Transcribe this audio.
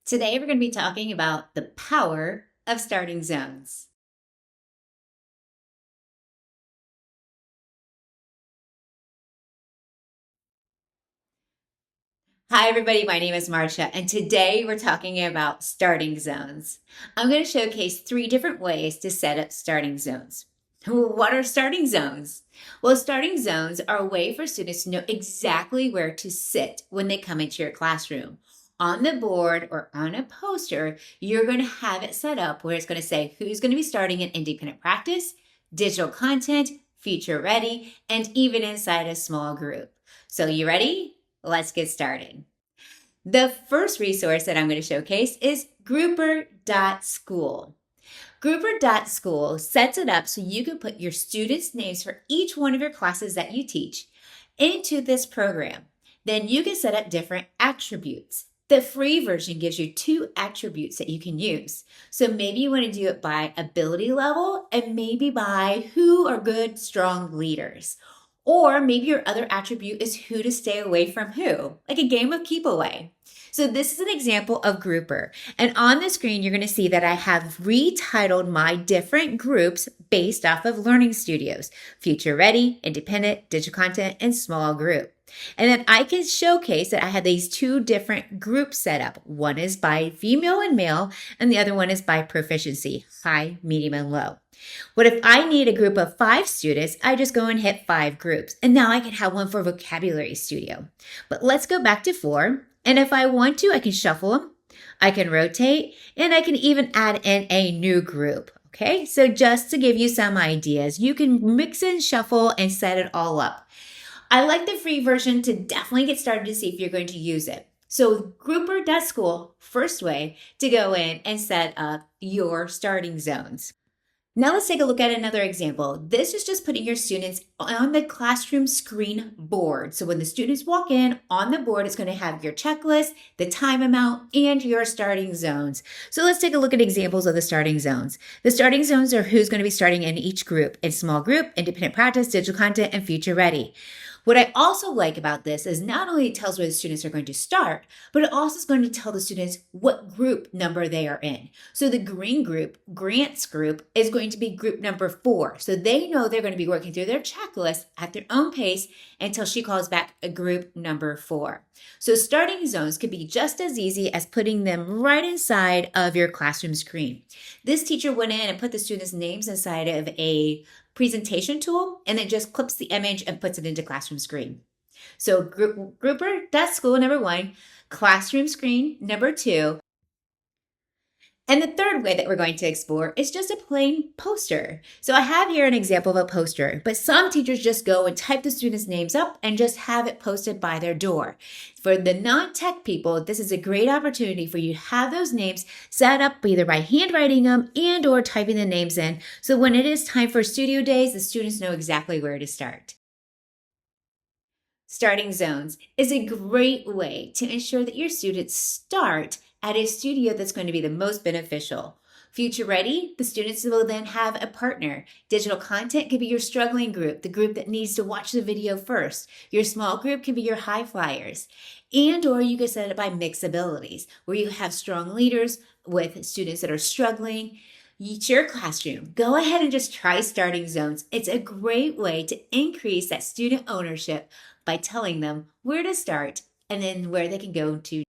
Today, we're going to be talking about the power of starting zones. Hi, everybody. My name is Marcia, and today we're talking about starting zones. I'm going to showcase 3 different ways to set up starting zones. What are starting zones? Well, starting zones are a way for students to know exactly where to sit when they come into your classroom. On the board or on a poster, you're going to have it set up where it's going to say who's going to be starting in independent practice, digital content, future ready, and even inside a small group. So, you ready? Let's get started. The first resource that I'm going to showcase is Group.School. Group.School sets it up so you can put your students' names for each one of your classes that you teach into this program. Then you can set up different attributes. The free version gives you 2 attributes that you can use. So maybe you want to do it by ability level and maybe by who are good, strong leaders. Or maybe your other attribute is who to stay away from who, like a game of keep away. So this is an example of Grouper. And on the screen, you're going to see that I have retitled my different groups based off of learning studios: Future Ready, Independent, Digital Content, and Small Group. And then I can showcase that I have these 2 different groups set up. One is by female and male, and the other one is by proficiency, high, medium, and low. What if I need a group of 5 students? I just go and hit 5 groups. And now I can have one for vocabulary studio. But let's go back to 4. And if I want to, I can shuffle them, I can rotate, and I can even add in a new group. Okay, so just to give you some ideas, you can mix and shuffle and set it all up. I like the free version to definitely get started to see if you're going to use it. So Grouper.School, first way to go in and set up your starting zones. Now let's take a look at another example. This is just putting your students on the classroom screen board. So when the students walk in on the board, it's going to have your checklist, the time amount, and your starting zones. So let's take a look at examples of the starting zones. The starting zones are who's going to be starting in each group: in small group, independent practice, digital content, and future ready. What I also like about this is not only it tells where the students are going to start, but it also is going to tell the students what group number they are in. So the green group, Grant's group, is going to be group number 4. So they know they're going to be working through their checklist at their own pace until she calls back a group number 4. So starting zones could be just as easy as putting them right inside of your classroom screen. This teacher went in and put the students' names inside of a presentation tool, and it just clips the image and puts it into classroom screen. So Grouper.School number 1, classroom screen number 2. And the third way that we're going to explore is just a plain poster. So I have here an example of a poster, but some teachers just go and type the students' names up and just have it posted by their door. For the non-tech people, this is a great opportunity for you to have those names set up either by handwriting them and or typing the names in. So when it is time for studio days, the students know exactly where to start. Starting zones is a great way to ensure that your students start at a studio that's going to be the most beneficial. Future ready, the students will then have a partner. Digital content could be your struggling group, the group that needs to watch the video first. Your small group can be your high flyers. And or you can set it by mixed abilities, where you have strong leaders with students that are struggling. It's your classroom. Go ahead and just try starting zones. It's a great way to increase that student ownership by telling them where to start and then where they can go to